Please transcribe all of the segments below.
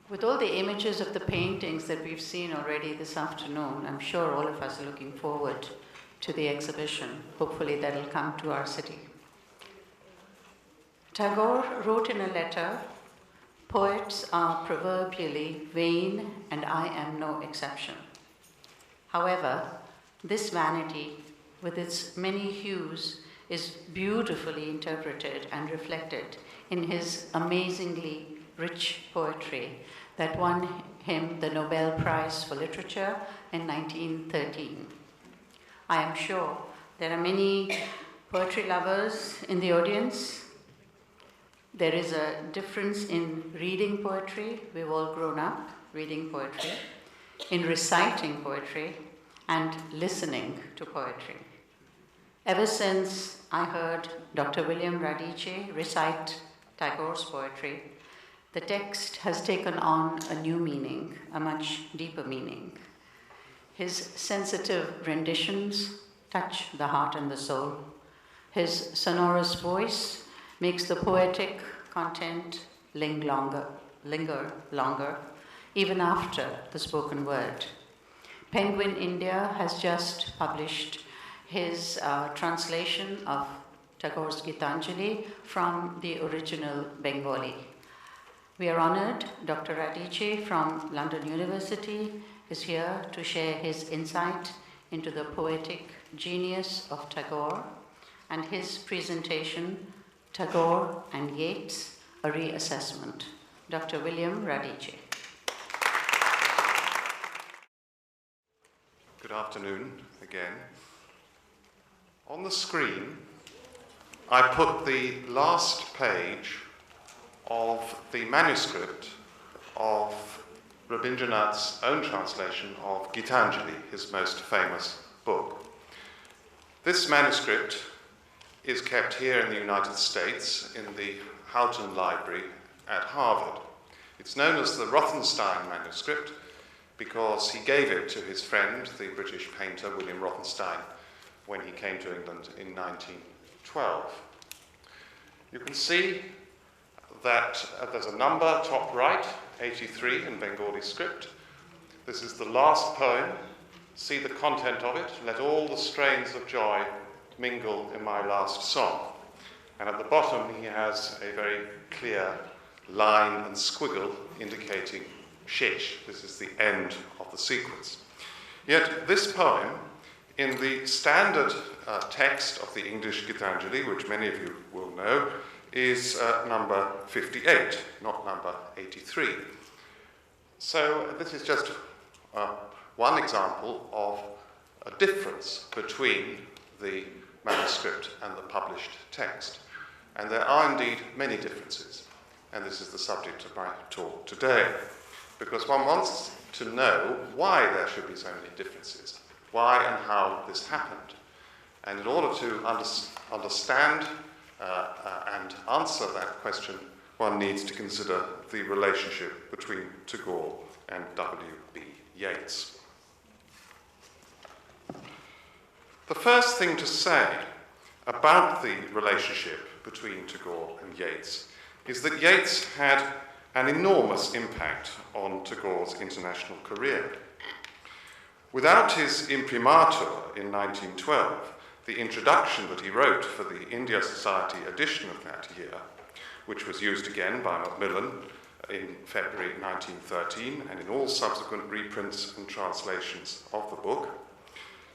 With all the images of the paintings that we've seen already this afternoon, I'm sure all of us are looking forward to the exhibition. Hopefully that'll come to our city. Tagore wrote in a letter, "Poets are proverbially vain, and I am no exception. However, this vanity, with its many hues, is beautifully interpreted and reflected in his amazingly rich poetry that won him the Nobel Prize for Literature in 1913. I am sure there are many poetry lovers in the audience. There is a difference in reading poetry. We've all grown up reading poetry, in reciting poetry, and listening to poetry. Ever since I heard Dr. William Radice recite Tagore's poetry, the text has taken on a new meaning, a much deeper meaning. His sensitive renditions touch the heart and the soul. His sonorous voice makes the poetic content linger longer, even after the spoken word. Penguin India has just published his translation of Tagore's Gitanjali from the original Bengali. We are honored Dr. Radice from London University is here to share his insight into the poetic genius of Tagore and his presentation, Tagore and Yeats, a Reassessment. Dr. William Radice. Good afternoon again. On the screen, I put the last page of the manuscript of Rabindranath's own translation of Gitanjali, his most famous book. This manuscript is kept here in the United States in the Houghton Library at Harvard. It's known as the Rothenstein manuscript because he gave it to his friend, the British painter William Rothenstein, when he came to England in 1912. You can see that there's a number top right, 83 in Bengali script. This is the last poem. See the content of it. Let all the strains of joy mingle in my last song. And at the bottom he has a very clear line and squiggle indicating shesh. This is the end of the sequence. Yet this poem, in the standard text of the English Gitanjali, which many of you will know, is number 58, not number 83. So this is just one example of a difference between the manuscript and the published text. And there are indeed many differences. And this is the subject of my talk today. Because one wants to know why there should be so many differences, why and how this happened. And in order to understand and answer that question, one needs to consider the relationship between Tagore and W.B. Yeats. The first thing to say about the relationship between Tagore and Yeats is that Yeats had an enormous impact on Tagore's international career. Without his imprimatur in 1912, the introduction that he wrote for the India Society edition of that year, which was used again by Macmillan in February 1913 and in all subsequent reprints and translations of the book,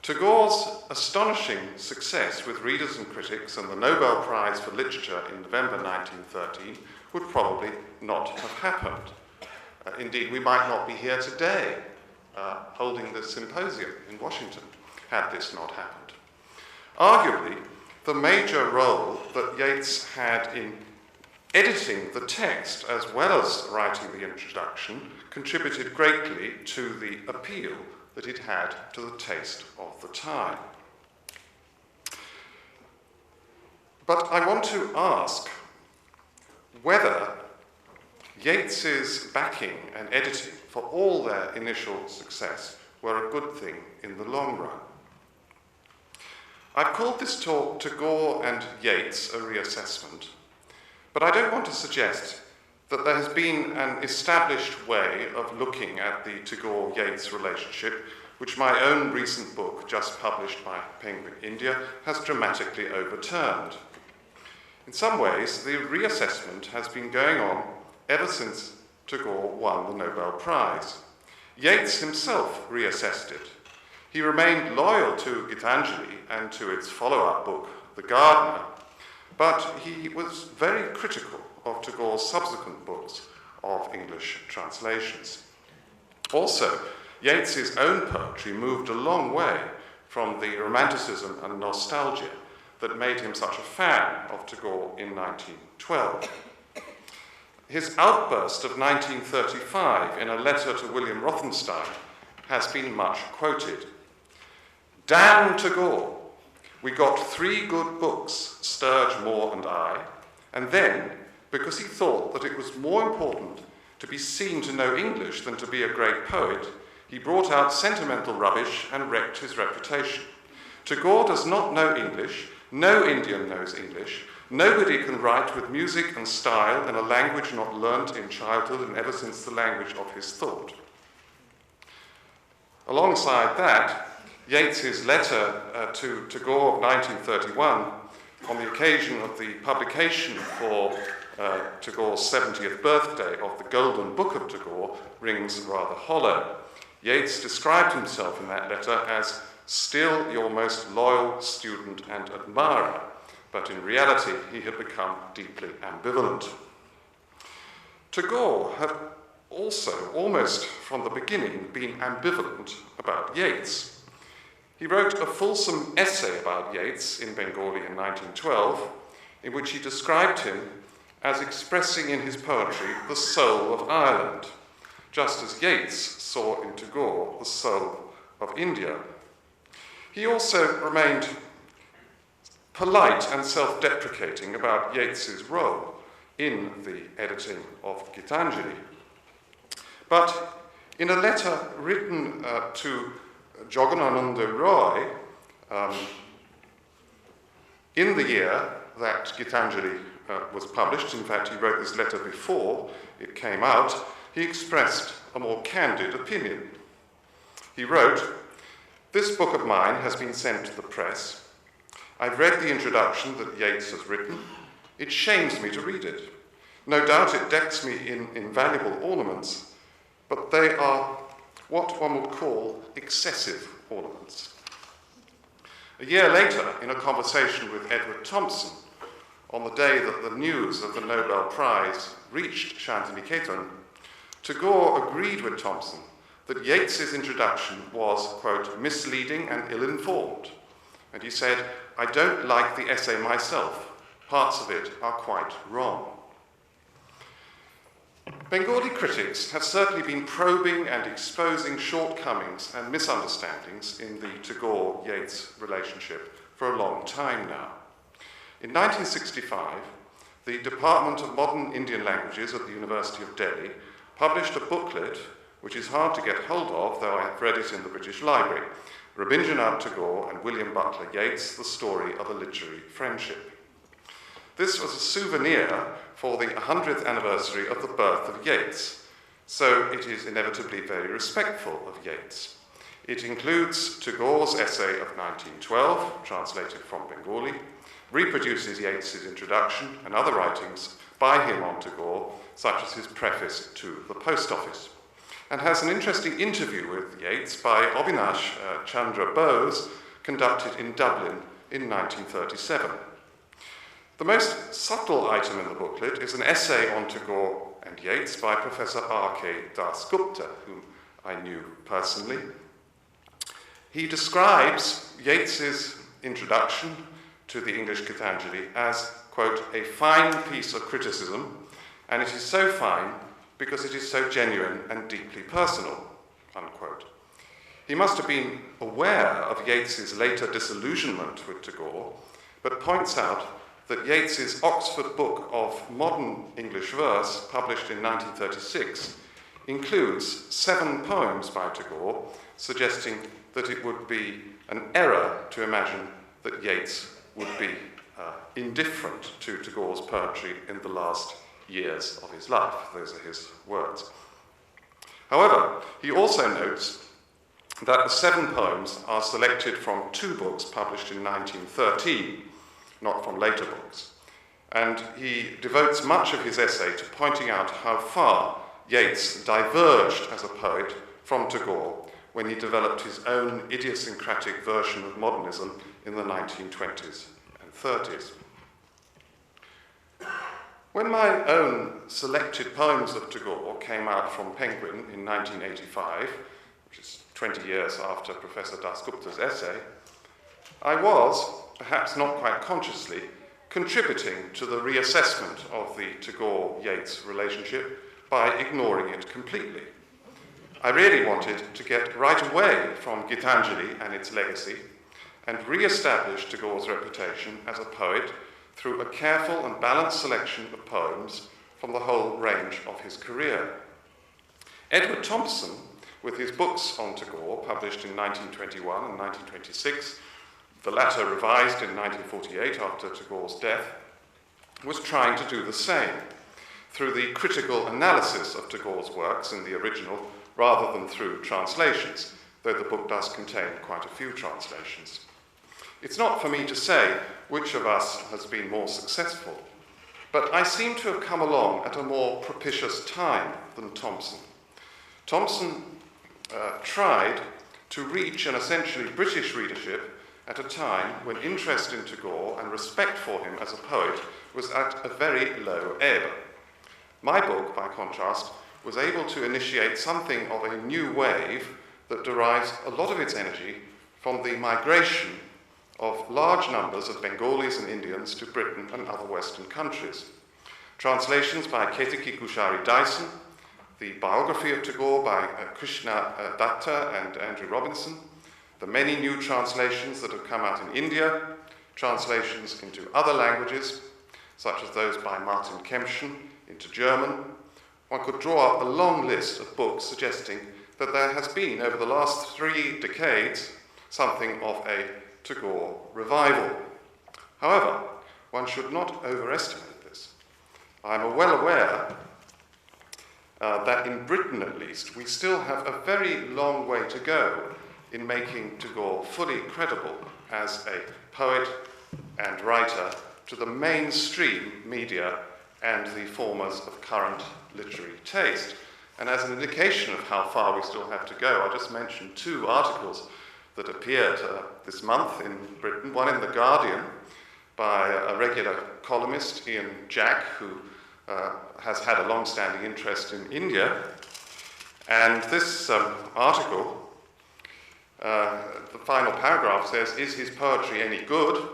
Tagore's astonishing success with readers and critics and the Nobel Prize for Literature in November 1913 would probably not have happened. Indeed, we might not be here today holding this symposium in Washington had this not happened. Arguably, the major role that Yeats had in editing the text as well as writing the introduction contributed greatly to the appeal that it had to the taste of the time. But I want to ask whether Yeats's backing and editing for all their initial success were a good thing in the long run. I've called this talk Tagore and Yeats, a reassessment, but I don't want to suggest that there has been an established way of looking at the Tagore-Yeats relationship, which my own recent book, just published by Penguin India, has dramatically overturned. In some ways, the reassessment has been going on ever since Tagore won the Nobel Prize. Yeats himself reassessed it. He remained loyal to Gitanjali and to its follow-up book, The Gardener, but he was very critical of Tagore's subsequent books of English translations. Also, Yeats's own poetry moved a long way from the romanticism and nostalgia that made him such a fan of Tagore in 1912. His outburst of 1935 in a letter to William Rothenstein has been much quoted. "Damn Tagore! We got 3 good books, Sturge, Moore and I, and then, because he thought that it was more important to be seen to know English than to be a great poet, he brought out sentimental rubbish and wrecked his reputation. Tagore does not know English, no Indian knows English, nobody can write with music and style in a language not learnt in childhood and ever since the language of his thought." Alongside that, Yeats's letter to Tagore of 1931, on the occasion of the publication for Tagore's 70th birthday of the Golden Book of Tagore, rings rather hollow. Yeats described himself in that letter as still your most loyal student and admirer, but in reality he had become deeply ambivalent. Tagore had also, almost from the beginning, been ambivalent about Yeats. He wrote a fulsome essay about Yeats in Bengali in 1912, in which he described him as expressing in his poetry the soul of Ireland, just as Yeats saw in Tagore the soul of India. He also remained polite and self-deprecating about Yeats's role in the editing of Gitanjali. But in a letter written to Jaganananda Roy in the year that Gitanjali was published, in fact he wrote this letter before it came out, he expressed a more candid opinion. He wrote, "This book of mine has been sent to the press. I've read the introduction that Yeats has written. It shames me to read it. No doubt it decks me in invaluable ornaments, but they are what one would call excessive ornaments." A year later, in a conversation with Edward Thompson, on the day that the news of the Nobel Prize reached Santiniketan, Tagore agreed with Thompson that Yeats's introduction was, quote, "misleading and ill-informed." And he said, "I don't like the essay myself. Parts of it are quite wrong." Bengali critics have certainly been probing and exposing shortcomings and misunderstandings in the Tagore-Yeats relationship for a long time now. In 1965, the Department of Modern Indian Languages at the University of Delhi published a booklet, which is hard to get hold of, though I have read it in the British Library, Rabindra Tagore and William Butler Yeats, The Story of a Literary Friendship. This was a souvenir for the 100th anniversary of the birth of Yeats, so it is inevitably very respectful of Yeats. It includes Tagore's essay of 1912, translated from Bengali, reproduces Yeats's introduction and other writings by him on Tagore, such as his preface to The Post Office, and has an interesting interview with Yeats by Avinash Chandra Bose, conducted in Dublin in 1937. The most subtle item in the booklet is an essay on Tagore and Yeats by Professor R.K. Dasgupta, whom I knew personally. He describes Yeats's introduction to the English Gitanjali as, quote, "a fine piece of criticism, and it is so fine because it is so genuine and deeply personal," unquote. He must have been aware of Yeats's later disillusionment with Tagore, but points out that Yeats's Oxford Book of Modern English Verse, published in 1936, includes 7 poems by Tagore, suggesting that it would be an error to imagine that Yeats would be indifferent to Tagore's poetry in the last years of his life. Those are his words. However, he also notes that the 7 poems are selected from 2 books published in 1913, not from later books. And he devotes much of his essay to pointing out how far Yeats diverged as a poet from Tagore when he developed his own idiosyncratic version of modernism in the 1920s and 30s. When my own selected poems of Tagore came out from Penguin in 1985, which is 20 years after Professor Dasgupta's essay, I was, perhaps not quite consciously, contributing to the reassessment of the Tagore-Yeats relationship by ignoring it completely. I really wanted to get right away from Gitanjali and its legacy and re-establish Tagore's reputation as a poet through a careful and balanced selection of poems from the whole range of his career. Edward Thompson, with his books on Tagore, published in 1921 and 1926, the latter revised in 1948 after Tagore's death, was trying to do the same through the critical analysis of Tagore's works in the original rather than through translations, though the book does contain quite a few translations. It's not for me to say which of us has been more successful, but I seem to have come along at a more propitious time than Thompson. Thompson tried to reach an essentially British readership at a time when interest in Tagore and respect for him as a poet was at a very low ebb. My book, by contrast, was able to initiate something of a new wave that derives a lot of its energy from the migration of large numbers of Bengalis and Indians to Britain and other Western countries. Translations by Ketiki Kushari Dyson, the biography of Tagore by Krishna Datta and Andrew Robinson, the many new translations that have come out in India, translations into other languages, such as those by Martin Kempschen into German. One could draw up a long list of books suggesting that there has been, over the last 3 decades, something of a Tagore revival. However, one should not overestimate this. I'm well aware that in Britain, at least, we still have a very long way to go in making Tagore fully credible as a poet and writer to the mainstream media and the formers of current literary taste. And as an indication of how far we still have to go, I'll just mention 2 articles that appeared this month in Britain, one in The Guardian by a regular columnist, Ian Jack, who has had a long-standing interest in India. And this article, the final paragraph says, "Is his poetry any good?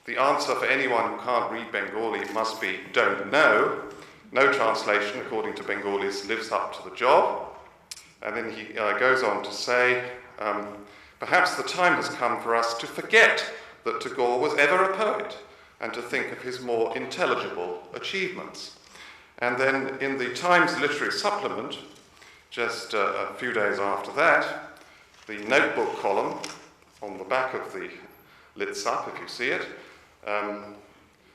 The answer for anyone who can't read Bengali must be don't know. No translation, according to Bengalis, lives up to the job." And then he goes on to say, "Perhaps the time has come for us to forget that Tagore was ever a poet and to think of his more intelligible achievements." And then in the Times Literary Supplement, just a few days after that, the notebook column on the back of the Lit Sup, if you see it,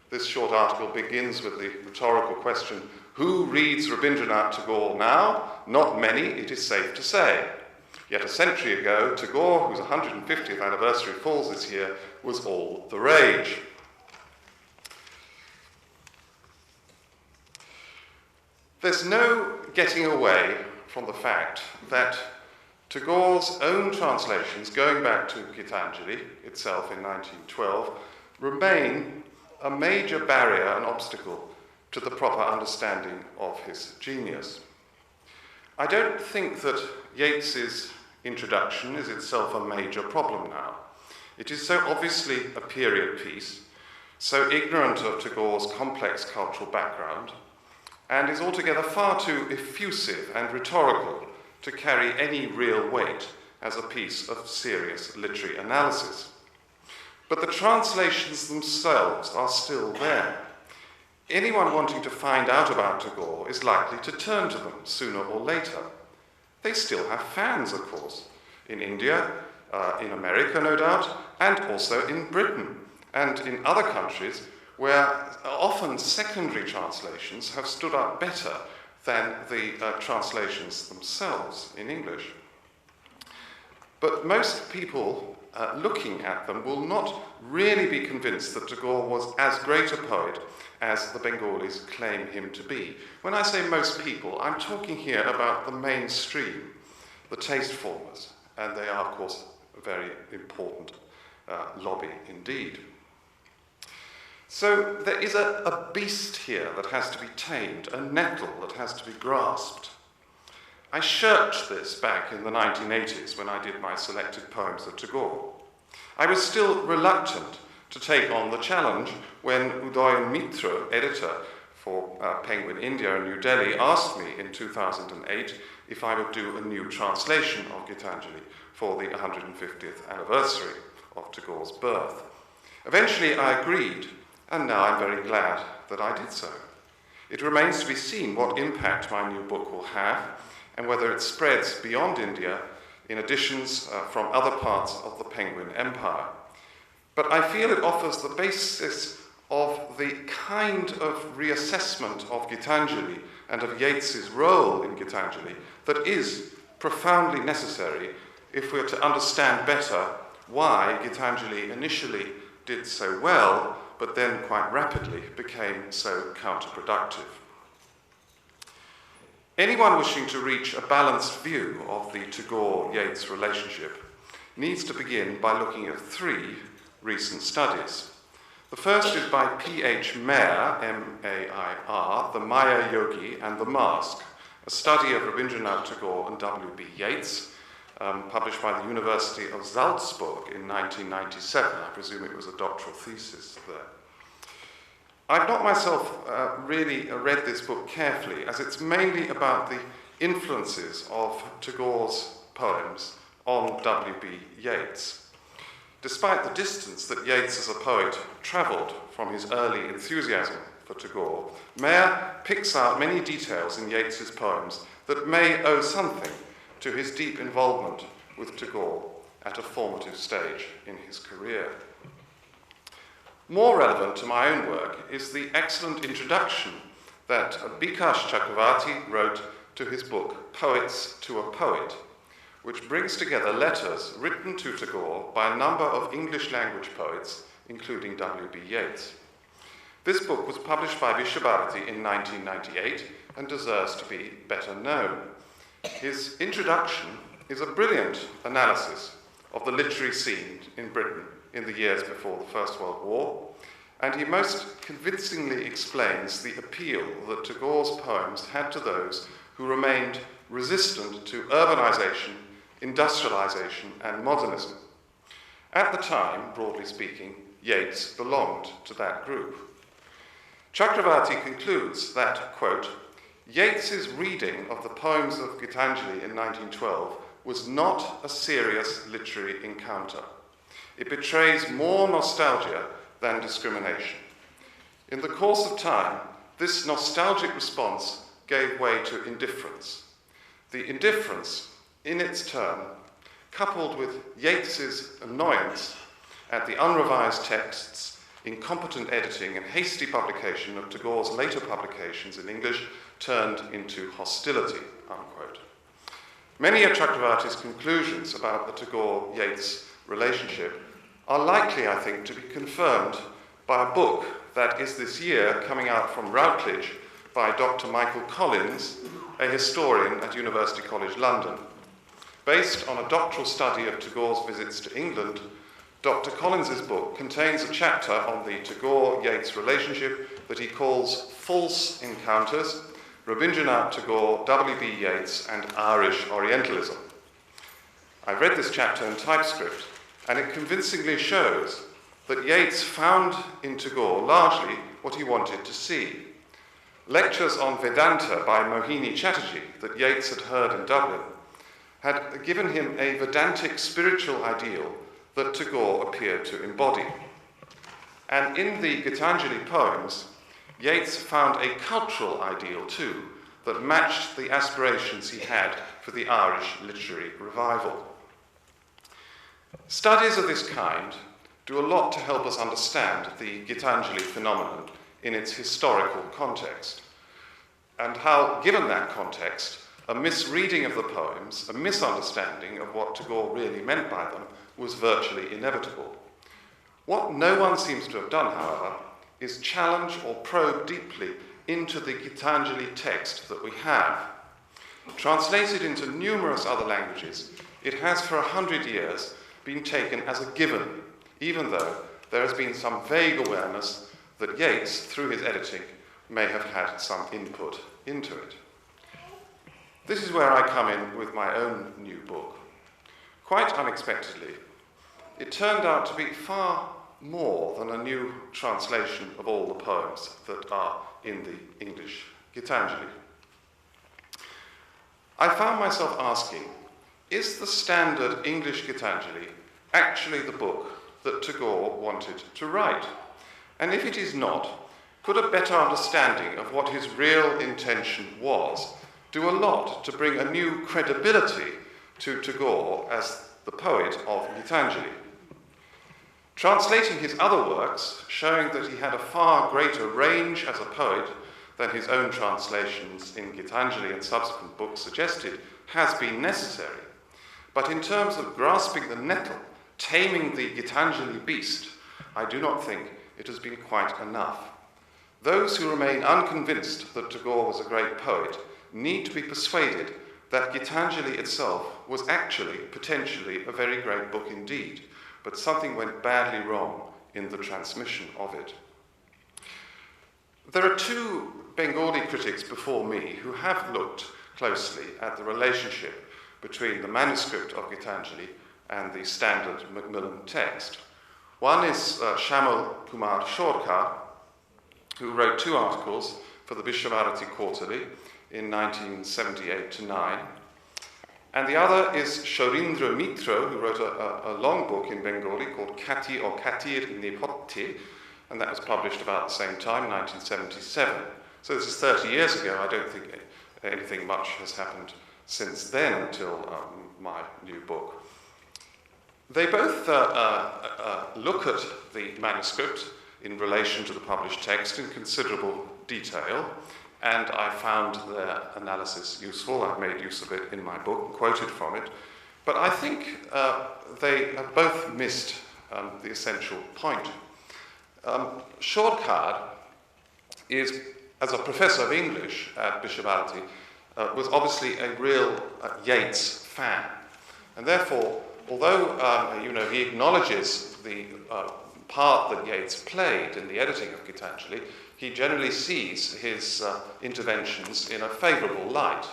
this short article begins with the rhetorical question, "Who reads Rabindranath Tagore now? Not many, it is safe to say. Yet a century ago, Tagore, whose 150th anniversary falls this year, was all the rage." There's no getting away from the fact that Tagore's own translations, going back to Gitanjali itself in 1912, remain a major barrier and obstacle to the proper understanding of his genius. I don't think that Yeats's introduction is itself a major problem now. It is so obviously a period piece, so ignorant of Tagore's complex cultural background, and is altogether far too effusive and rhetorical to carry any real weight as a piece of serious literary analysis. But the translations themselves are still there. Anyone wanting to find out about Tagore is likely to turn to them sooner or later. They still have fans, of course, in India, in America, no doubt, and also in Britain, and in other countries where often secondary translations have stood up better than the translations themselves in English. But most people looking at them will not really be convinced that Tagore was as great a poet as the Bengalis claim him to be. When I say most people, I'm talking here about the mainstream, the taste formers, and they are, of course, a very important lobby indeed. So there is a beast here that has to be tamed, a nettle that has to be grasped. I shirked this back in the 1980s when I did my selected poems of Tagore. I was still reluctant to take on the challenge when Udayan Mitra, editor for Penguin India in New Delhi, asked me in 2008 if I would do a new translation of Gitanjali for the 150th anniversary of Tagore's birth. Eventually I agreed, and now I'm very glad that I did so. It remains to be seen what impact my new book will have, and whether it spreads beyond India in editions from other parts of the Penguin Empire. But I feel it offers the basis of the kind of reassessment of Gitanjali and of Yeats's role in Gitanjali that is profoundly necessary if we're to understand better why Gitanjali initially did so well, but then quite rapidly became so counterproductive. Anyone wishing to reach a balanced view of the Tagore-Yeats relationship needs to begin by looking at three recent studies. The first is by P.H. Mayer, M-A-I-R, The Maya Yogi and the Mask, a study of Rabindra Tagore and W.B. Yeats, published by the University of Salzburg in 1997. I presume it was a doctoral thesis there. I've not myself really read this book carefully, as it's mainly about the influences of Tagore's poems on W.B. Yeats. Despite the distance that Yeats as a poet travelled from his early enthusiasm for Tagore, Mayer picks out many details in Yeats's poems that may owe something to his deep involvement with Tagore at a formative stage in his career. More relevant to my own work is the excellent introduction that Bikash Chakravarti wrote to his book, Poets to a Poet, which brings together letters written to Tagore by a number of English-language poets, including W.B. Yeats. This book was published by Vishabharati in 1998 and deserves to be better known. His introduction is a brilliant analysis of the literary scene in Britain in the years before the First World War, and he most convincingly explains the appeal that Tagore's poems had to those who remained resistant to urbanization, industrialization, and modernism. At the time, broadly speaking, Yeats belonged to that group. Chakravarti concludes that, quote, Yeats's reading of the poems of Gitanjali in 1912 was not a serious literary encounter. It betrays more nostalgia than discrimination. In the course of time, this nostalgic response gave way to indifference. The indifference, in its turn, coupled with Yeats's annoyance at the unrevised texts, incompetent editing, and hasty publication of Tagore's later publications in English, turned into hostility, unquote. Many of Chakravarti's conclusions about the Tagore-Yeats relationship are likely, I think, to be confirmed by a book that is this year coming out from Routledge by Dr. Michael Collins, a historian at University College London. Based on a doctoral study of Tagore's visits to England, Dr. Collins's book contains a chapter on the Tagore-Yeats relationship that he calls False Encounters, Rabindranath Tagore, W.B. Yeats, and Irish Orientalism. I read this chapter in TypeScript, and it convincingly shows that Yeats found in Tagore largely what he wanted to see. Lectures on Vedanta by Mohini Chatterjee that Yeats had heard in Dublin had given him a Vedantic spiritual ideal that Tagore appeared to embody. And in the Gitanjali poems, Yeats found a cultural ideal too that matched the aspirations he had for the Irish literary revival. Studies of this kind do a lot to help us understand the Gitanjali phenomenon in its historical context, and how, given that context, a misreading of the poems, a misunderstanding of what Tagore really meant by them, was virtually inevitable. What no one seems to have done, however, is challenge or probe deeply into the Gitanjali text that we have. Translated into numerous other languages, it has for 100 years been taken as a given, even though there has been some vague awareness that Yeats, through his editing, may have had some input into it. This is where I come in with my own new book. Quite unexpectedly, it turned out to be far more than a new translation of all the poems that are in the English Gitanjali. I found myself asking, is the standard English Gitanjali actually the book that Tagore wanted to write? And if it is not, could a better understanding of what his real intention was do a lot to bring a new credibility to Tagore as the poet of Gitanjali? Translating his other works, showing that he had a far greater range as a poet than his own translations in Gitanjali and subsequent books suggested, has been necessary. But in terms of grasping the nettle, taming the Gitanjali beast, I do not think it has been quite enough. Those who remain unconvinced that Tagore was a great poet need to be persuaded that Gitanjali itself was actually, potentially, a very great book indeed, but something went badly wrong in the transmission of it. There are two Bengali critics before me who have looked closely at the relationship between the manuscript of Gitanjali and the standard Macmillan text. One is Shamal Kumar Shorkar, who wrote 2 articles for the Vishwabharati Quarterly in 1978-9, and the other is Shorindra Mitra, who wrote a long book in Bengali called Kati or Katir Nipotti, and that was published about the same time, 1977. So this is 30 years ago. I don't think anything much has happened since then until my new book. They both look at the manuscript in relation to the published text in considerable detail, and I found their analysis useful. I've made use of it in my book and quoted from it. But I think they have both missed the essential point. Shorkar is, as a professor of English at Vishwabharati, was obviously a real Yeats fan. And therefore, although he acknowledges the part that Yeats played in the editing of Gitanjali, he generally sees his interventions in a favourable light.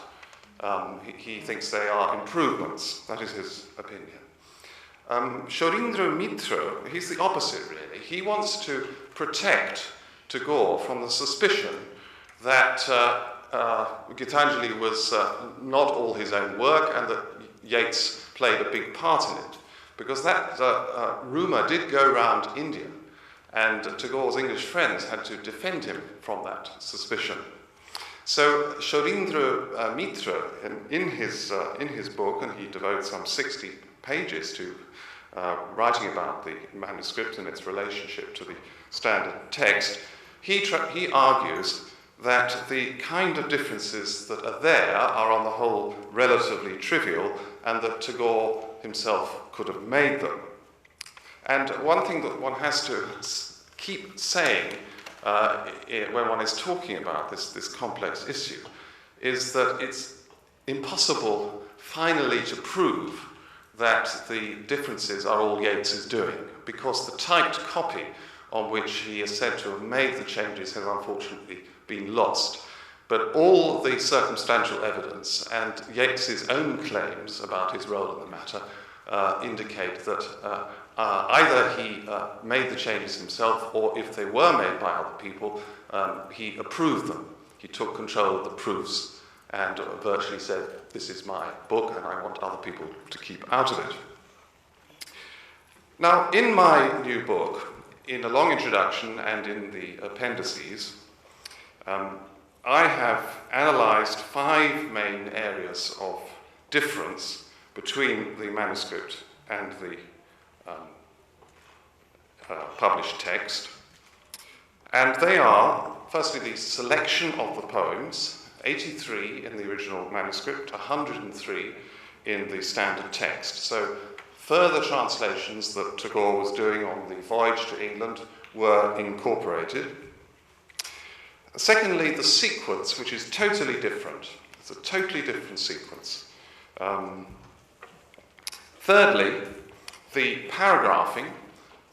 He thinks they are improvements. That is his opinion. Shorindra Mitra, he's the opposite, really. He wants to protect Tagore from the suspicion that Gitanjali was not all his own work and that Yeats played a big part in it. Because that rumour did go around India, and Tagore's English friends had to defend him from that suspicion. So Shorindra Mitra, in his book, and he devotes some 60 pages to writing about the manuscript and its relationship to the standard text, he argues that the kind of differences that are there are on the whole relatively trivial, and that Tagore himself could have made them. And one thing that one has to keep saying when one is talking about this complex issue is that it's impossible finally to prove that the differences are all Yeats is doing, because the typed copy on which he is said to have made the changes has unfortunately been lost. But all the circumstantial evidence and Yeats's own claims about his role in the matter indicate that either he made the changes himself, or if they were made by other people, he approved them. He took control of the proofs and virtually said, this is my book and I want other people to keep out of it. Now, in my new book, in a long introduction and in the appendices, I have analysed 5 main areas of difference between the manuscript and the published text. And they are, firstly, the selection of the poems, 83 in the original manuscript, 103 in the standard text. So further translations that Tagore was doing on the voyage to England were incorporated. Secondly, the sequence, which is totally different. It's a totally different sequence. Thirdly, the paragraphing,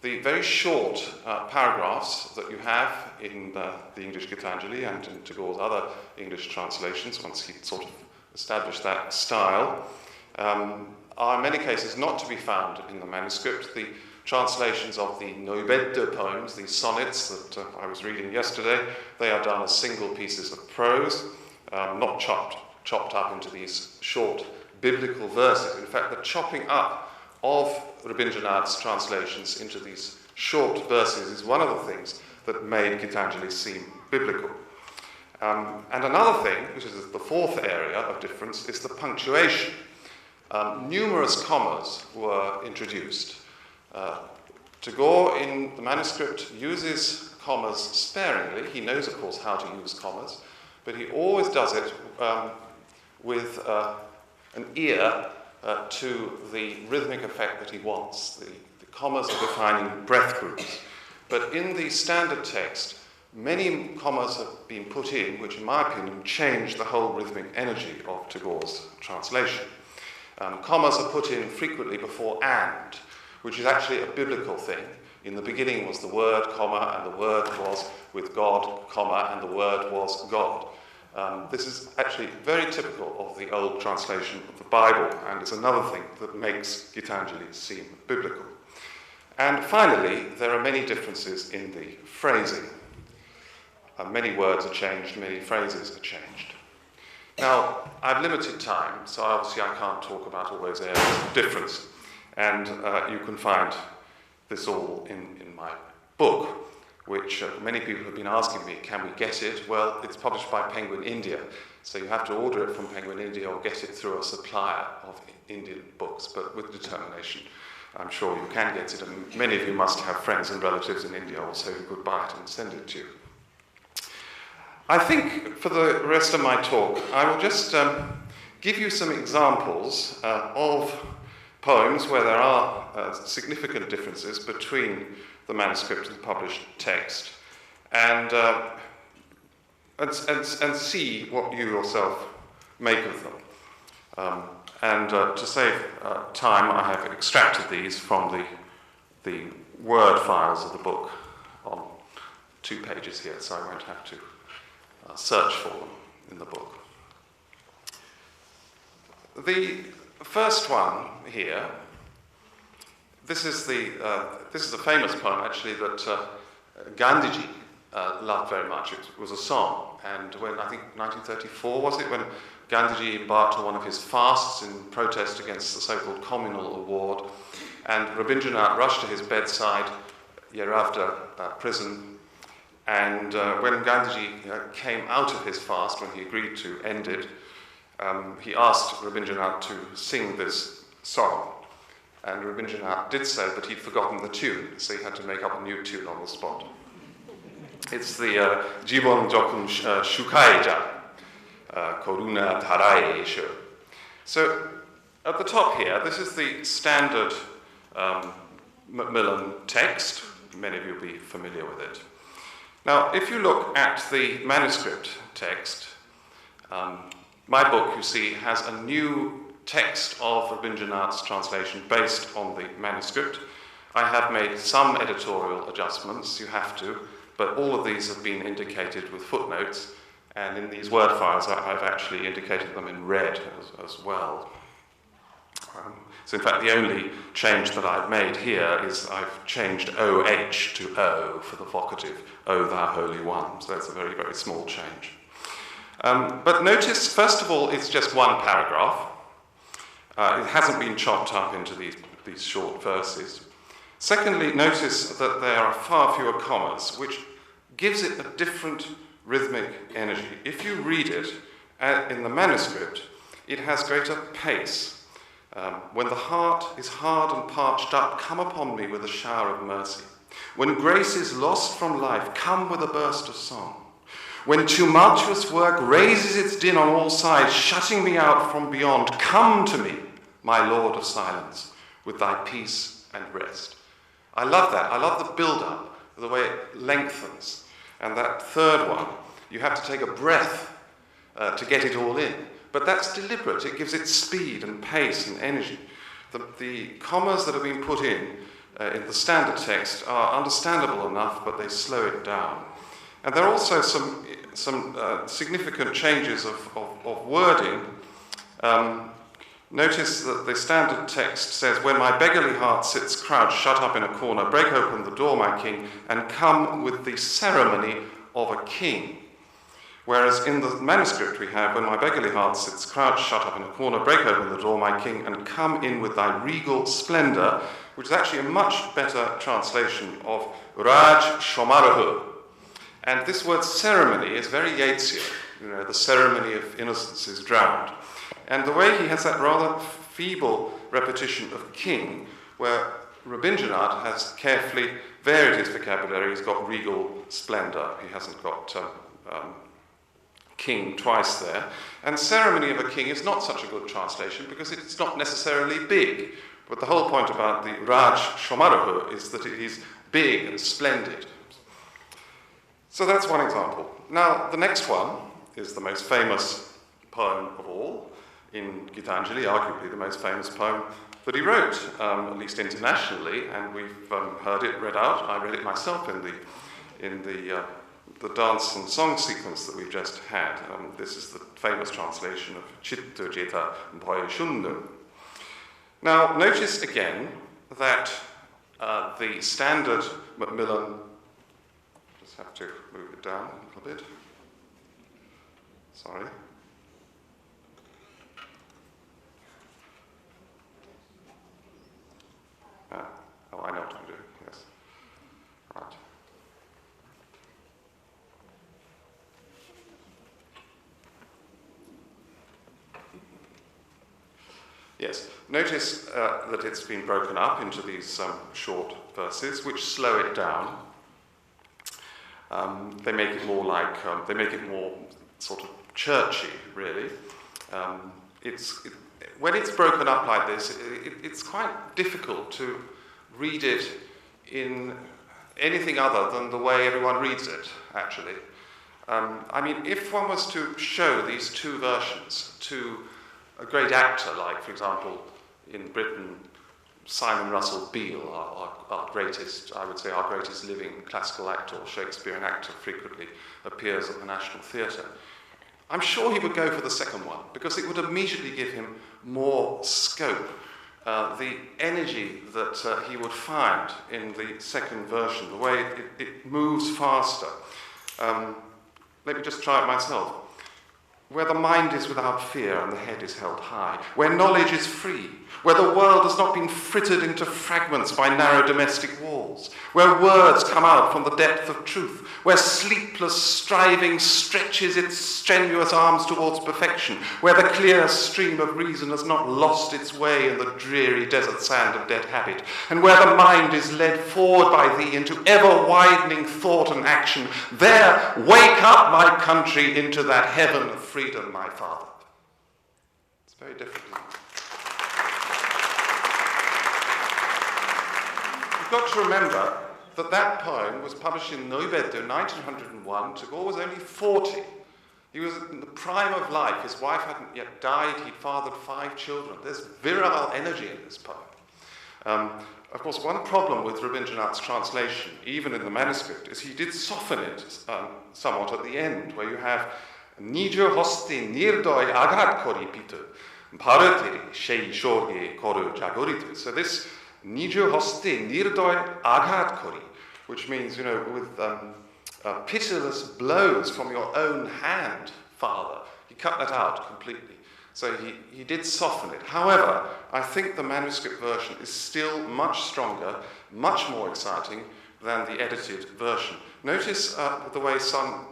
the very short paragraphs that you have in the English Gitanjali and in Tagore's other English translations, once he sort of established that style, are in many cases not to be found in the manuscript. The translations of the Noibedde poems, these sonnets that I was reading yesterday, they are done as single pieces of prose, not chopped up into these short biblical verses. In fact, the chopping up of Rabindranath's translations into these short verses is one of the things that made Gitanjali seem biblical. And another thing, which is the fourth area of difference, is the punctuation. Numerous commas were introduced. Tagore in the manuscript uses commas sparingly. He knows, of course, how to use commas, but he always does it with an ear to the rhythmic effect that he wants. The commas are defining breath groups. But in the standard text, many commas have been put in, which in my opinion change the whole rhythmic energy of Tagore's translation. Commas are put in frequently before and, which is actually a biblical thing. In the beginning was the word, comma, and the word was with God, comma, and the word was God. This is actually very typical of the old translation of the Bible, and is another thing that makes Gitanjali seem biblical. And finally, there are many differences in the phrasing. Many words are changed, many phrases are changed. Now, I've limited time, so obviously I can't talk about all those areas of difference. And you can find this all in my book, which many people have been asking me, can we get it? Well, it's published by Penguin India, so you have to order it from Penguin India or get it through a supplier of Indian books, but with determination, I'm sure you can get it, and many of you must have friends and relatives in India also who could buy it and send it to you. I think for the rest of my talk, I will just give you some examples of poems where there are significant differences between the manuscript and the published text, and see what you yourself make of them. To save time, I have extracted these from the Word files of the book on 2 pages here, so I won't have to search for them in the book. The first one here, this is a famous poem actually that Gandhiji loved very much. It was a song, and when I think 1934 was it, when Gandhiji embarked on one of his fasts in protest against the so-called communal award, and Rabindranath rushed to his bedside a year after prison. And when Gandhiji came out of his fast, when he agreed to end it, he asked Rabindranath to sing this song. And Rabindranath did so, but he'd forgotten the tune, so he had to make up a new tune on the spot. It's the Jibon Jokum Shukaija, Koruna Ayesha. So at the top here, this is the standard Macmillan text. Many of you will be familiar with it. Now, if you look at the manuscript text, my book, you see, has a new text of Rabindranath's translation based on the manuscript. I have made some editorial adjustments, you have to, but all of these have been indicated with footnotes, and in these Word files I've actually indicated them in red as well. So in fact the only change that I've made here is I've changed OH to O for the vocative, O thou Holy One, so that's a very, very small change. But notice, first of all, it's just one paragraph. It hasn't been chopped up into these short verses. Secondly, notice that there are far fewer commas, which gives it a different rhythmic energy. If you read it in the manuscript, it has greater pace. When the heart is hard and parched up, come upon me with a shower of mercy. When grace is lost from life, come with a burst of song. When tumultuous work raises its din on all sides, shutting me out from beyond, come to me, my Lord of silence, with thy peace and rest. I love that. I love the build-up, the way it lengthens. And that third one, you have to take a breath to get it all in. But that's deliberate. It gives it speed and pace and energy. The commas that have been put in the standard text are understandable enough, but they slow it down. And there are also some significant changes of wording. Notice that the standard text says, when my beggarly heart sits crouched, shut up in a corner, break open the door, my king, and come with the ceremony of a king. Whereas in the manuscript we have, when my beggarly heart sits crouched, shut up in a corner, break open the door, my king, and come in with thy regal splendour, which is actually a much better translation of Raj Shomarahu. And this word ceremony is very Yeatsian. The ceremony of innocence is drowned. And the way he has that rather feeble repetition of king, where Rabindra has carefully varied his vocabulary. He's got regal splendour. He hasn't got king twice there. And ceremony of a king is not such a good translation because it's not necessarily big. But the whole point about the Raj Shomarahu is that it is big and splendid. So that's one example. Now, the next one is the most famous poem of all in Gitanjali, arguably the most famous poem that he wrote, at least internationally, and we've heard it read out. I read it myself in the dance and song sequence that we've just had. This is the famous translation of Cheetah and Boyish. Now, notice again that the standard Macmillan, just have to move it down a little bit. Sorry. Oh, I know what I'm doing, yes. Right. Yes, notice that it's been broken up into these short verses, which slow it down. They make it more like, they make it more sort of churchy, really. When it's broken up like this, it's quite difficult to read it in anything other than the way everyone reads it, actually. I mean, if one was to show these two versions to a great actor, like, for example, in Britain, Simon Russell Beale, our greatest, I would say, our greatest living classical actor or Shakespearean actor, frequently appears at the National Theatre. I'm sure he would go for the second one, because it would immediately give him more scope. The energy that he would find in the second version, the way it moves faster. Let me just try it myself. Where the mind is without fear and the head is held high, where knowledge is free, where the world has not been frittered into fragments by narrow domestic walls, where words come out from the depth of truth, where sleepless striving stretches its strenuous arms towards perfection, where the clear stream of reason has not lost its way in the dreary desert sand of dead habit, and where the mind is led forward by thee into ever-widening thought and action, there wake up, my country, into that heaven of freedom, my father. It's very different. You've got to remember that that poem was published in Neuberto, 1901. Tagore was only 40. He was in the prime of life. His wife hadn't yet died. He'd fathered 5 children. There's virile energy in this poem. Of course, one problem with Rabindranath's translation, even in the manuscript, is he did soften it somewhat at the end, where you have Nijo hosti nirdoi agat kori pitu, bharatiri shei shorge koru jagoritu. So this Nijo hosti nirdoi agat kori, which means, with pitiless blows from your own hand, Father. He cut that out completely. So he did soften it. However, I think the manuscript version is still much stronger, much more exciting than the edited version. Notice the way some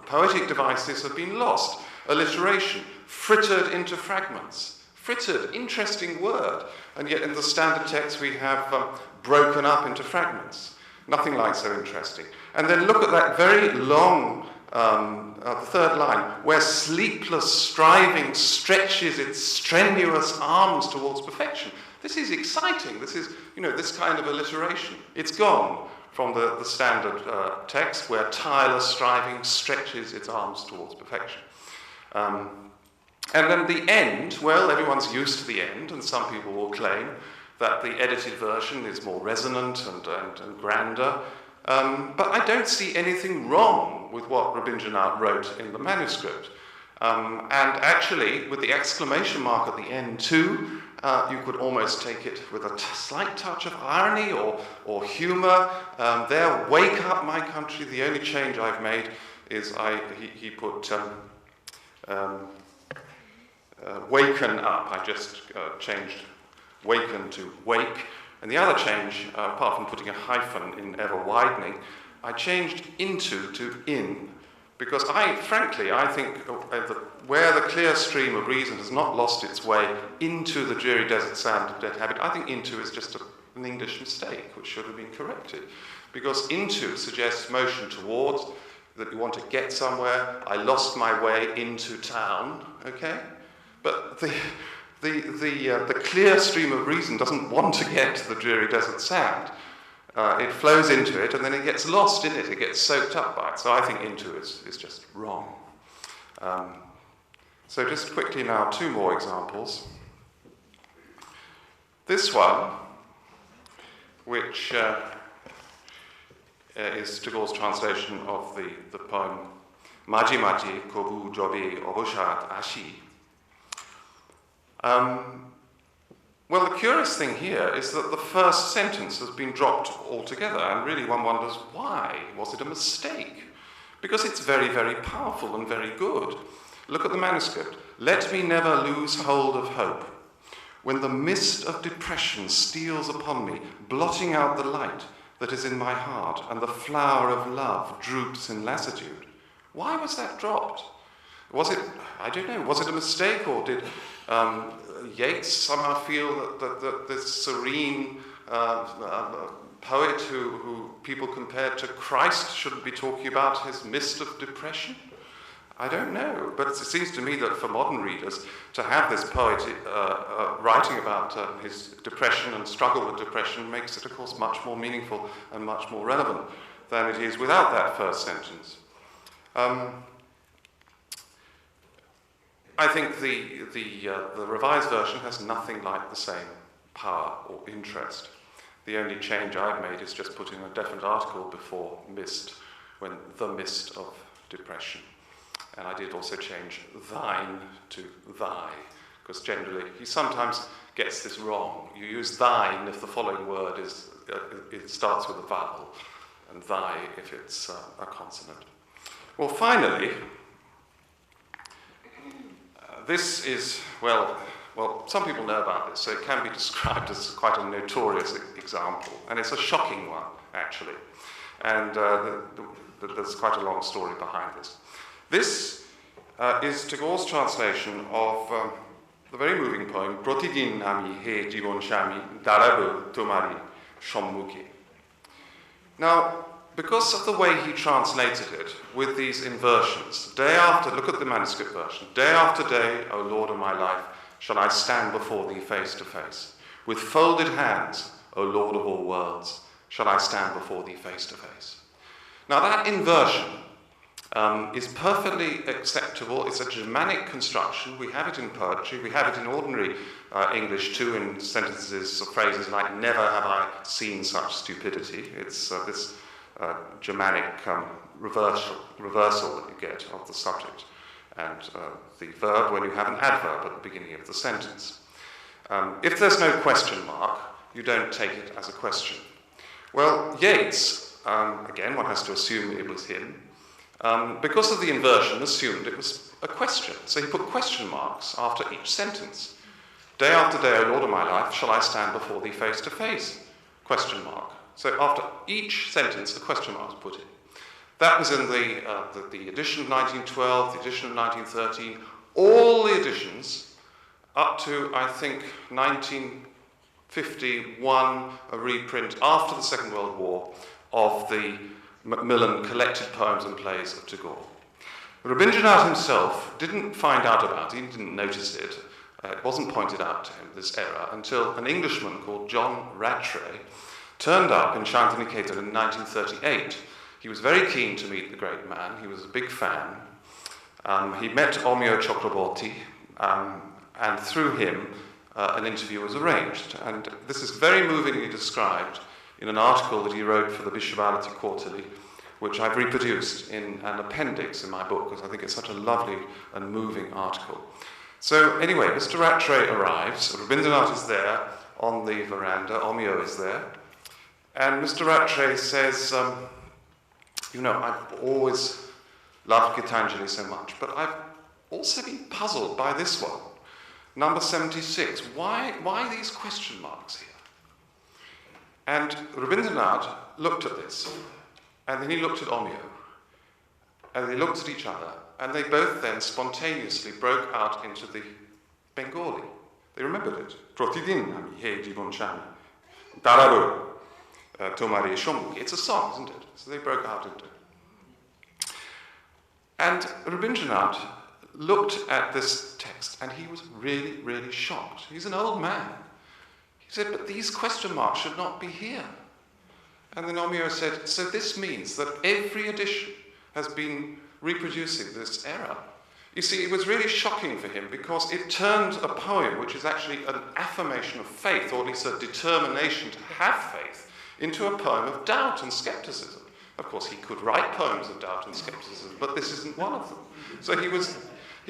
poetic devices have been lost. Alliteration, frittered into fragments. Frittered, interesting word. And yet in the standard text we have broken up into fragments. Nothing like so interesting. And then look at that very long, the third line, where sleepless striving stretches its strenuous arms towards perfection. This is exciting. This is, this kind of alliteration. It's gone from the standard text where tireless striving stretches its arms towards perfection. And then the end, well, everyone's used to the end, and some people will claim that the edited version is more resonant and grander. But I don't see anything wrong with what Rabindra wrote in the manuscript. And actually, with the exclamation mark at the end too, you could almost take it with a slight touch of irony or humor. There, wake up my country. The only change I've made is he put waken up. I just changed waken to wake. And the other change, apart from putting a hyphen in ever widening, I changed into to in, because frankly, I think where the clear stream of reason has not lost its way into the dreary desert sand of dead habit, I think into is just an English mistake, which should have been corrected. Because into suggests motion towards, that you want to get somewhere. I lost my way into town, okay? But the clear stream of reason doesn't want to get to the dreary desert sand. It flows into it, and then it gets lost in it. It gets soaked up by it. So I think into is just wrong. So just quickly now, two more examples. This one, which is Tagore's translation of the poem Maji Maji Kobu Jobi Obushat Ashi. Well, the curious thing here is that the first sentence has been dropped altogether, and really one wonders why. Was it a mistake? Because it's very, very powerful and very good. Look at the manuscript. Let me never lose hold of hope. When the mist of depression steals upon me, blotting out the light that is in my heart, and the flower of love droops in lassitude. Why was that dropped? Was it, I don't know, was it a mistake, or did Yeats somehow feel that this serene poet who people compared to Christ shouldn't be talking about his mist of depression? I don't know, but it seems to me that for modern readers, to have this poet writing about his depression and struggle with depression makes it, of course, much more meaningful and much more relevant than it is without that first sentence. I think the revised version has nothing like the same power or interest. The only change I've made is just putting a definite article before mist, when the mist of depression. And I did also change thine to thy, because generally he sometimes gets this wrong. You use thine if the following word it starts with a vowel, and thy if it's a consonant. Well, finally, this is, well, some people know about this, so it can be described as quite a notorious example, and it's a shocking one, actually. And there's quite a long story behind this. This is Tagore's translation of the very moving poem, Protidin Ami He Jibon Shami Darabu Tumari Shommukhe. Now, because of the way he translated it with these inversions, day after, look at the manuscript version, day after day, O Lord of my life, shall I stand before thee face to face. With folded hands, O Lord of all worlds, shall I stand before thee face to face. Now that inversion is perfectly acceptable. It's a Germanic construction. We have it in poetry. We have it in ordinary English too, in sentences or phrases like, never have I seen such stupidity. It's this Germanic reversal that you get of the subject and the verb when you have an adverb at the beginning of the sentence. If there's no question mark, you don't take it as a question. Well, Yeats, again, one has to assume it was him, because of the inversion, assumed it was a question. So he put question marks after each sentence. Day after day, O Lord of my life, shall I stand before thee face to face? Question mark. So after each sentence, a question mark was put in. That was in the edition of 1912, the edition of 1913, all the editions up to, I think, 1951, a reprint after the Second World War, of the Macmillan collected poems and plays of Tagore. Rabindranath himself didn't find out about it, he didn't notice it. It wasn't pointed out to him, this error, until an Englishman called John Rashray turned up in Santiniketan in 1938. He was very keen to meet the great man. He was a big fan. He met Omyo Chakraborty, and through him, an interview was arranged. And this is very movingly described in an article that he wrote for the Vishwavarati Quarterly, which I've reproduced in an appendix in my book, because I think it's such a lovely and moving article. So anyway, Mr. Rashray arrives, Rabindranath is there on the veranda, Omyo is there, and Mr. Rashray says, you know, I've always loved Gitanjali so much, but I've also been puzzled by this one, number 76. Why these question marks here? And Rabindranath looked at this, and then he looked at Omyo, and they looked at each other, and they both then spontaneously broke out into the Bengali. They remembered it. Protidin ami he jibon chami. Darabu tomari shomuki. It's a song, isn't it? So they broke out into it. And Rabindranath looked at this text, and he was really, really shocked. He's an old man. He said, but these question marks should not be here. And then Omyo said, so this means that every edition has been reproducing this error. You see, it was really shocking for him because it turned a poem, which is actually an affirmation of faith, or at least a determination to have faith, into a poem of doubt and skepticism. Of course, he could write poems of doubt and skepticism, but this isn't one of them. So he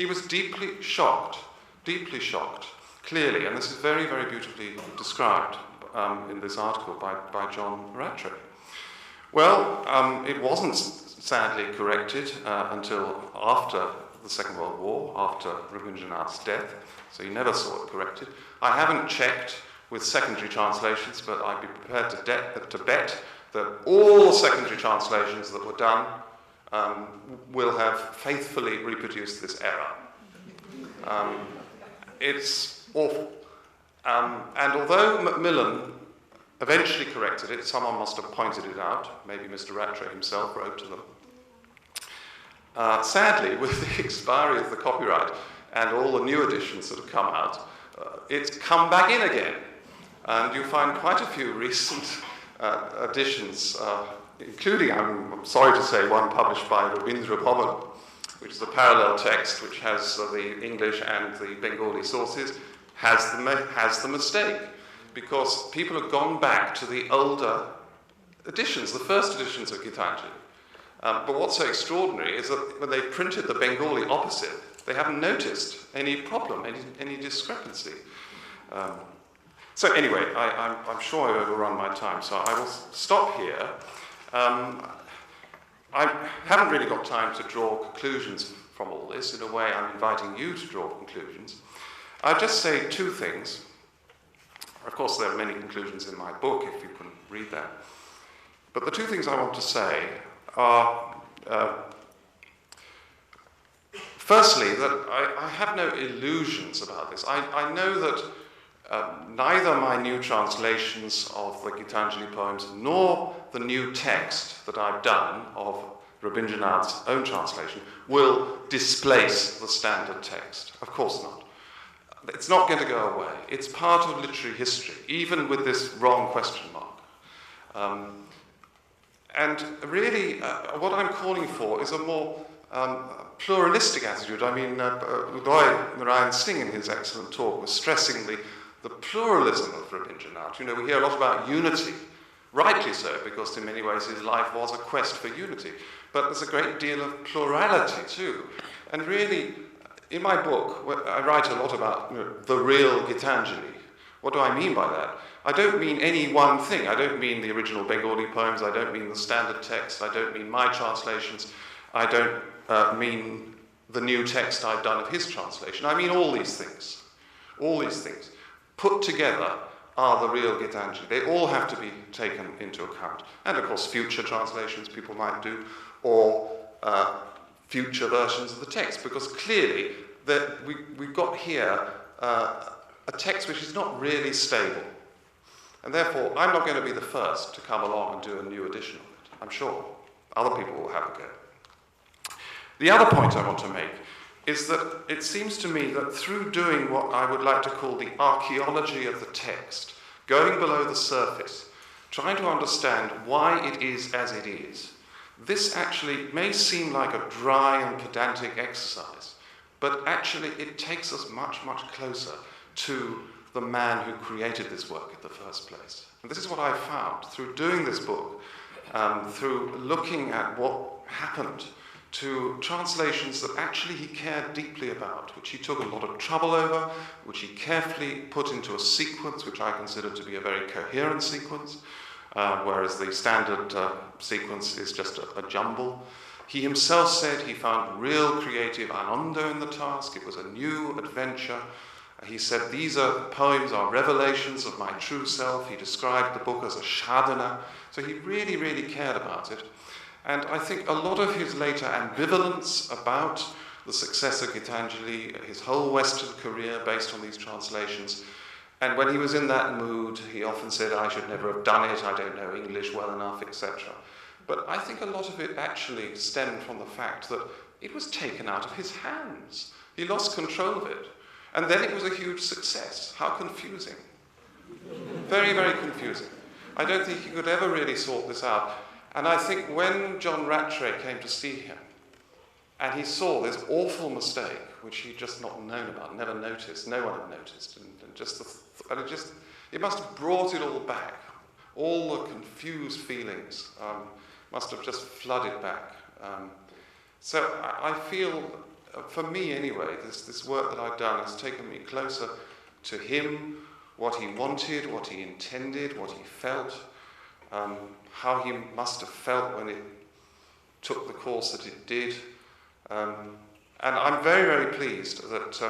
was deeply shocked, clearly, and this is very, very beautifully described in this article by John Rashray. Well, it wasn't sadly corrected until after the Second World War, after Rabindranath's death, so you never saw it corrected. I haven't checked with secondary translations, but I'd be prepared to bet that all the secondary translations that were done will have faithfully reproduced this error. It's awful. And although Macmillan eventually corrected it, someone must have pointed it out, maybe Mr. Rashray himself wrote to them. Sadly, with the expiry of the copyright and all the new editions that have come out, it's come back in again. And you find quite a few recent editions, including, I'm sorry to say, one published by Rabindra Tattwacharya, which is a parallel text which has the English and the Bengali sources, has the mistake, because people have gone back to the older editions, the first editions of Geetanjali. But what's so extraordinary is that when they printed the Bengali opposite, they haven't noticed any problem, any discrepancy. So anyway, I'm sure I overrun my time, so I will stop here. I haven't really got time to draw conclusions from all this. In a way, I'm inviting you to draw conclusions. I'll just say two things. Of course, there are many conclusions in my book, if you can read that. But the two things I want to say are, firstly, that I have no illusions about this. I know that neither my new translations of the Gitanjali poems nor the new text that I've done of Rabindranath's own translation will displace the standard text. Of course not. It's not going to go away. It's part of literary history, even with this wrong question mark. And really, what I'm calling for is a more pluralistic attitude. I mean, Uday Narayan Singh in his excellent talk was stressing the pluralism of Rabindranath. You know, we hear a lot about unity, rightly so, because in many ways his life was a quest for unity. But there's a great deal of plurality too. And really, in my book, I write a lot about the real Gitanjali. What do I mean by that? I don't mean any one thing. I don't mean the original Bengali poems. I don't mean the standard text. I don't mean my translations. I don't mean the new text I've done of his translation. I mean all these things. All these things put together are the real Gitanjali. They all have to be taken into account. And of course, future translations people might do, or future versions of the text, because clearly that we've got here a text which is not really stable. And therefore, I'm not going to be the first to come along and do a new edition of it. I'm sure. Other people will have a go. The other point I want to make is that it seems to me that through doing what I would like to call the archaeology of the text, going below the surface, trying to understand why it is as it is, this actually may seem like a dry and pedantic exercise, but actually it takes us much, much closer to the man who created this work in the first place. And this is what I found through doing this book, through looking at what happened to translations that actually he cared deeply about, which he took a lot of trouble over, which he carefully put into a sequence which I consider to be a very coherent sequence, whereas the standard sequence is just a jumble. He himself said he found real creative ananda in the task. It was a new adventure. He said, these poems are revelations of my true self. He described the book as a sadhana. So he really, really cared about it. And I think a lot of his later ambivalence about the successor Gitanjali, his whole Western career based on these translations, and when he was in that mood, he often said, I should never have done it, I don't know English well enough, etc. But I think a lot of it actually stemmed from the fact that it was taken out of his hands. He lost control of it. And then it was a huge success. How confusing. Very, very confusing. I don't think he could ever really sort this out. And I think when John Rashray came to see him, and he saw this awful mistake, which he'd just not known about, never noticed, no one had noticed, and it must have brought it all back. All the confused feelings must have just flooded back. So I feel, for me anyway, this work that I've done has taken me closer to him, what he wanted, what he intended, what he felt, how he must have felt when it took the course that it did. And I'm very, very pleased that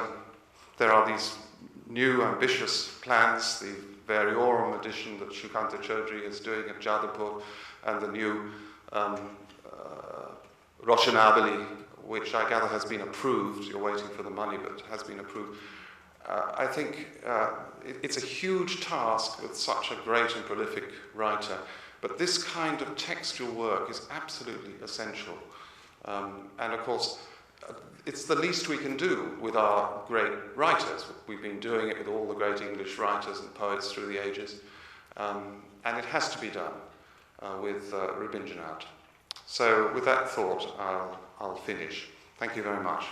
there are these new ambitious plans, the Variorum edition that Shukanta Chaudhary is doing at Jadavpur, and the new Roshanabali, which I gather has been approved. You're waiting for the money, but has been approved. I think it's a huge task with such a great and prolific writer, but this kind of textual work is absolutely essential. And of course, it's the least we can do with our great writers. We've been doing it with all the great English writers and poets through the ages, and it has to be done with Rabindranath. So with that thought, I'll finish. Thank you very much.